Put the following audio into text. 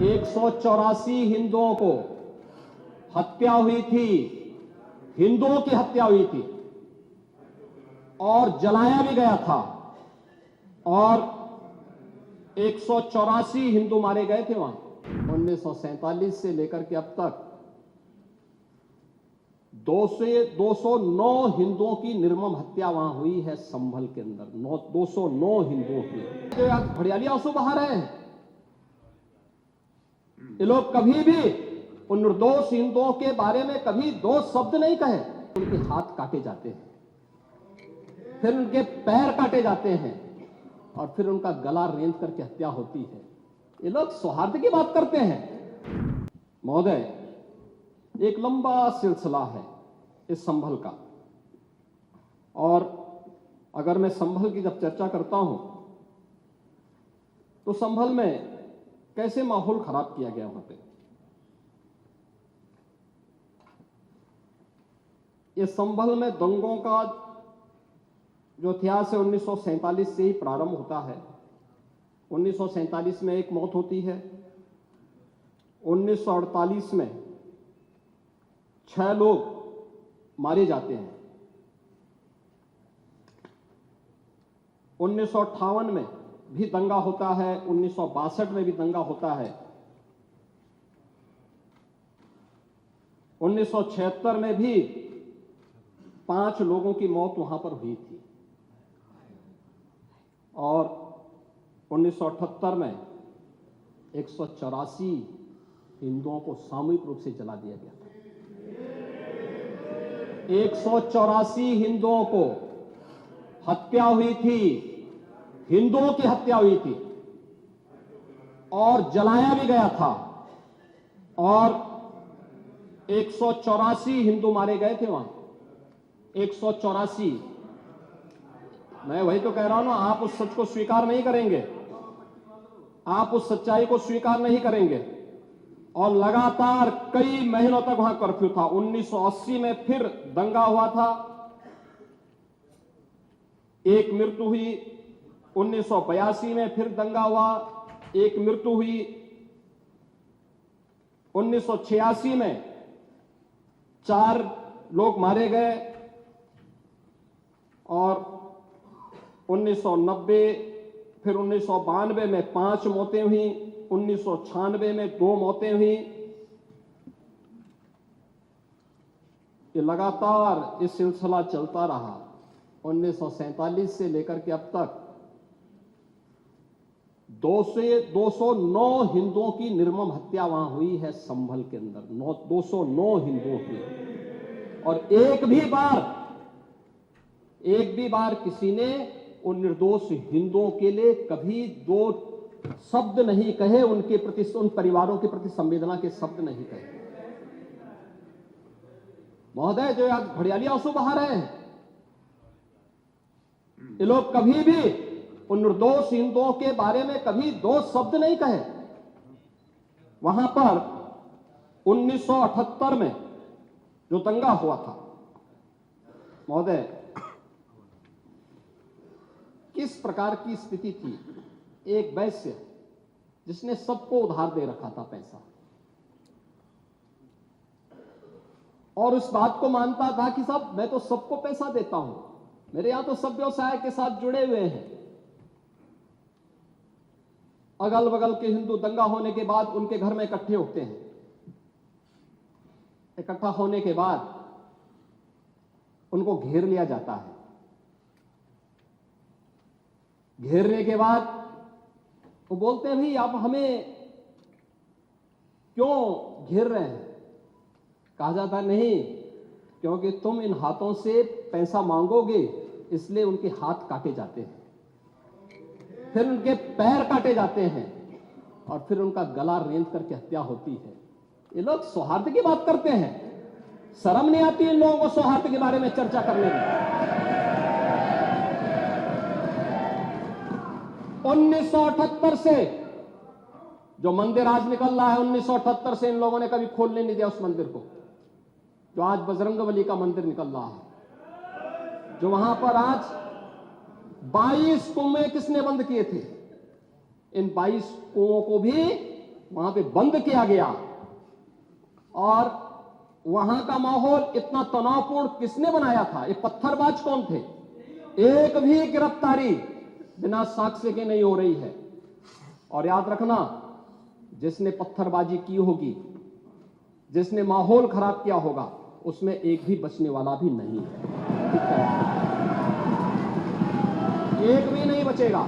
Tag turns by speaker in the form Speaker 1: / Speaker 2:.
Speaker 1: 184 हिंदुओं को हत्या हुई थी, हिंदुओं की हत्या हुई थी और जलाया भी गया था और 184 हिंदू मारे गए थे वहां। 1947 से लेकर के अब तक 209 हिंदुओं की निर्मम हत्या वहां हुई है। संभल के अंदर 209 हिंदुओं की घड़ियाली आंसू बहा रहे हैं। ये लोग कभी भी उन निर्दोष हिंदुओं के बारे में कभी दो शब्द नहीं कहे। उनके हाथ काटे जाते हैं, फिर उनके पैर काटे जाते हैं और फिर उनका गला रेंद करके हत्या होती है। ये लोग सौहार्द की बात करते हैं। महोदय, एक लंबा सिलसिला है इस संभल का, और अगर मैं संभल की जब चर्चा करता हूं तो संभल में कैसे माहौल खराब किया गया वहां पे। ये संभल में दंगों का जो इतिहास है 1947 से ही प्रारंभ होता है। 1947 में एक मौत होती है, 1948 में 6 लोग मारे जाते हैं, 1958 में भी दंगा होता है, 1962 में भी दंगा होता है, 1976 में भी 5 लोगों की मौत वहां पर हुई थी और 1978 में 184 हिंदुओं को सामूहिक रूप से जला दिया गया था। 184 हिंदुओं को हत्या हुई थी, हिंदुओं की हत्या हुई थी और जलाया भी गया था और 184 हिंदू मारे गए थे वहां। 184। मैं वही तो कह रहा हूं ना, आप उस सच को स्वीकार नहीं करेंगे, आप उस सच्चाई को स्वीकार नहीं करेंगे और लगातार कई महीनों तक वहां कर्फ्यू था। 1980 में फिर दंगा हुआ था, एक मृत्यु हुई। 1982 में फिर दंगा हुआ, एक मृत्यु हुई। 1986 में 4 लोग मारे गए और 1990 फिर 1992 में 5 मौतें हुई, 1996 में 2 मौतें हुई। ये लगातार इस सिलसिला चलता रहा। 1947 से लेकर के अब तक 209 हिंदुओं की निर्मम हत्या वहां हुई है। संभल के अंदर 209 हिंदुओं की, और एक भी बार किसी ने उन निर्दोष हिंदुओं के लिए कभी 2 शब्द नहीं कहे, उनके प्रति, उन परिवारों के प्रति संवेदना के शब्द नहीं कहे। महोदय, जो आज घड़ियाली आंसू बहा रहे हैं, ये लोग कभी भी उन निर्दोष हिंदुओं के बारे में कभी 2 शब्द नहीं कहे। वहां पर 1978 में जो दंगा हुआ था, महोदय, किस प्रकार की स्थिति थी। एक वैश्य जिसने सबको उधार दे रखा था पैसा, और उस बात को मानता था कि साहब मैं तो सबको पैसा देता हूं, मेरे यहां तो सब व्यवसाय के साथ जुड़े हुए हैं। अगल बगल के हिंदू दंगा होने के बाद उनके घर में इकट्ठे होते हैं। इकट्ठा होने के बाद उनको घेर लिया जाता है। घेरने के बाद वो बोलते हैं, भाई आप हमें क्यों घेर रहे हैं। कहा जाता नहीं, क्योंकि तुम इन हाथों से पैसा मांगोगे, इसलिए उनके हाथ काटे जाते हैं, फिर उनके पैर काटे जाते हैं और फिर उनका गला रेंद करके हत्या होती है। ये लोग सौहार्द की बात करते हैं। शर्म नहीं आती इन लोगों को सौहार्द के बारे में चर्चा करने में। 1978 से जो मंदिर आज निकल रहा है, 1978 से इन लोगों ने कभी खोलने नहीं दिया उस मंदिर को, जो आज बजरंगबली का मंदिर निकल रहा है। जो वहां पर आज 22 कुएं किसने बंद किए थे, इन 22 कुओं को भी वहां पे बंद किया गया और वहां का माहौल इतना तनावपूर्ण किसने बनाया था? ये पत्थरबाज कौन थे? एक भी गिरफ्तारी बिना साक्ष्य के नहीं हो रही है। और याद रखना, जिसने पत्थरबाजी की होगी, जिसने माहौल खराब किया होगा, उसमें एक भी बचने वाला भी नहीं है। एक भी नहीं बचेगा।